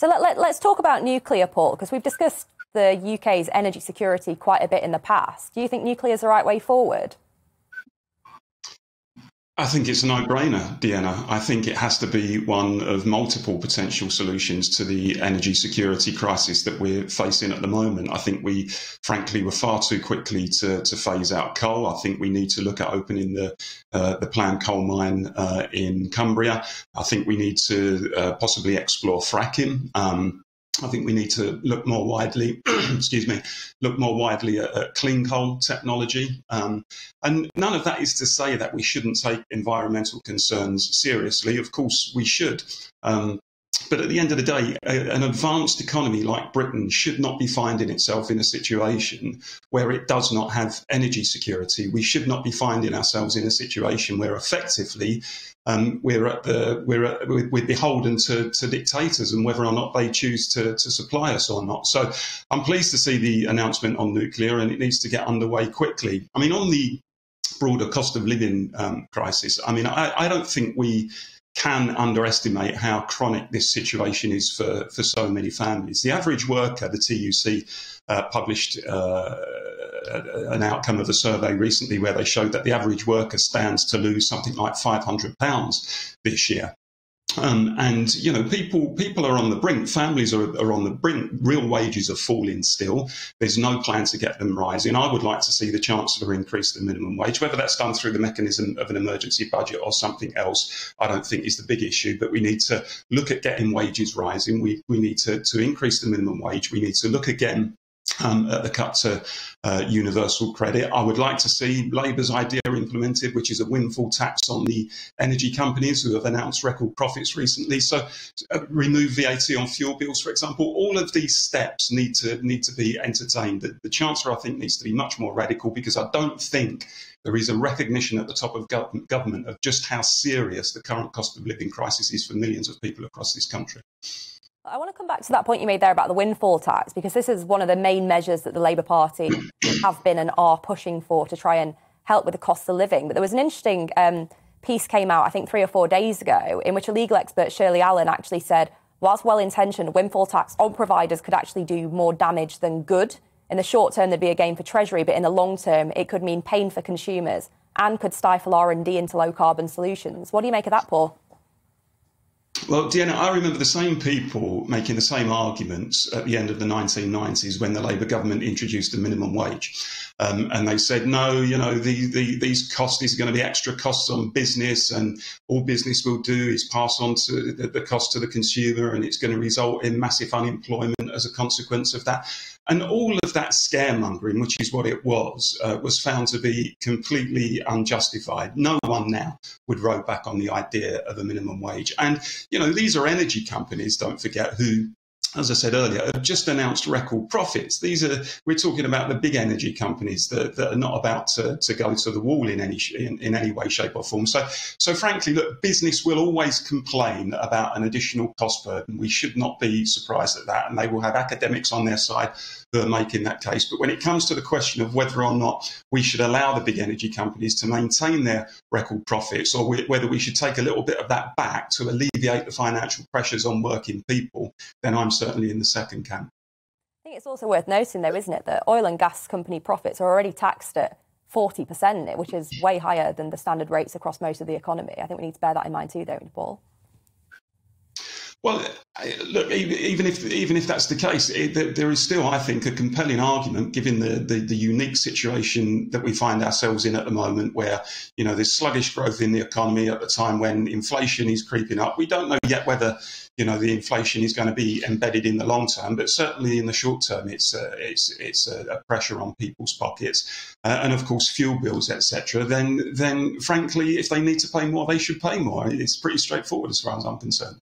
So let's talk about nuclear, Paul, because we've discussed the UK's energy security quite a bit in the past. Do you think nuclear is the right way forward? I think it's a no-brainer, Deanna. I think it has to be one of multiple potential solutions to the energy security crisis that we're facing at the moment. I think we, frankly, were far too quickly to phase out coal. I think we need to look at opening the planned coal mine in Cumbria. I think we need to possibly explore fracking. I think we need to look more widely, look more widely at clean coal technology. And none of that is to say that we shouldn't take environmental concerns seriously. Of course, we should. But at the end of the day, an advanced economy like Britain should not be finding itself in a situation where it does not have energy security. We should not be finding ourselves in a situation where effectively we're beholden to dictators and whether or not they choose to supply us or not. So I'm pleased to see the announcement on nuclear, and it needs to get underway quickly. I mean, on the broader cost of living crisis, I mean, I don't think we can underestimate how chronic this situation is for so many families. The average worker, the TUC published an outcome of a survey recently where they showed that the average worker stands to lose something like £500 this year. And, you know, people are on the brink. Families are on the brink. Real wages are falling still. There's no plan to get them rising. I would like to see the Chancellor increase the minimum wage. Whether that's done through the mechanism of an emergency budget or something else, I don't think is the big issue. But we need to look at getting wages rising. We need to increase the minimum wage. We need to look again at the cut to universal credit. I would like to see Labour's idea implemented, which is a windfall tax on the energy companies who have announced record profits recently. So remove VAT on fuel bills, for example. All of these steps need to be entertained. The Chancellor, I think, needs to be much more radical, because I don't think there is a recognition at the top of government of just how serious the current cost of living crisis is for millions of people across this country. I want to come back to that point you made there about the windfall tax, because this is one of the main measures that the Labour Party have been and are pushing for to try and help with the cost of living. But there was an interesting piece came out, I think 3 or 4 days ago, in which a legal expert, Shirley Allen, actually said, whilst well-intentioned, a windfall tax on providers could actually do more damage than good. In the short term, there'd be a gain for Treasury, but in the long term, it could mean pain for consumers and could stifle R&D into low-carbon solutions. What do you make of that, Paul? Well, Deanna, I remember the same people making the same arguments at the end of the 1990s when the Labour government introduced the minimum wage. And they said, no, you know, these costs, these are going to be extra costs on business, and all business will do is pass on to the cost to the consumer, and it's going to result in massive unemployment as a consequence of that. And all of that scaremongering, which is what it was found to be completely unjustified. No one now would row back on the idea of a minimum wage. And, you know, these are energy companies, don't forget, who, as I said earlier, have just announced record profits. We're talking about the big energy companies that are not about to go to the wall in any way, shape or form. So frankly, look, business will always complain about an additional cost burden. We should not be surprised at that. And they will have academics on their side who are making that case. But when it comes to the question of whether or not we should allow the big energy companies to maintain their record profits, or whether we should take a little bit of that back to alleviate the financial pressures on working people, then I'm certainly in the second camp. I think it's also worth noting, though, isn't it, that oil and gas company profits are already taxed at 40%, which is way higher than the standard rates across most of the economy. I think we need to bear that in mind too, don't we, Paul? Well, look, even if that's the case, there is still, I think, a compelling argument, given the unique situation that we find ourselves in at the moment, where, you know, there's sluggish growth in the economy at the time when inflation is creeping up. We don't know yet whether, you know, the inflation is going to be embedded in the long term, but certainly in the short term, it's a pressure on people's pockets, and of course fuel bills, etc. Then frankly, if they need to pay more, they should pay more. It's pretty straightforward as far as I'm concerned.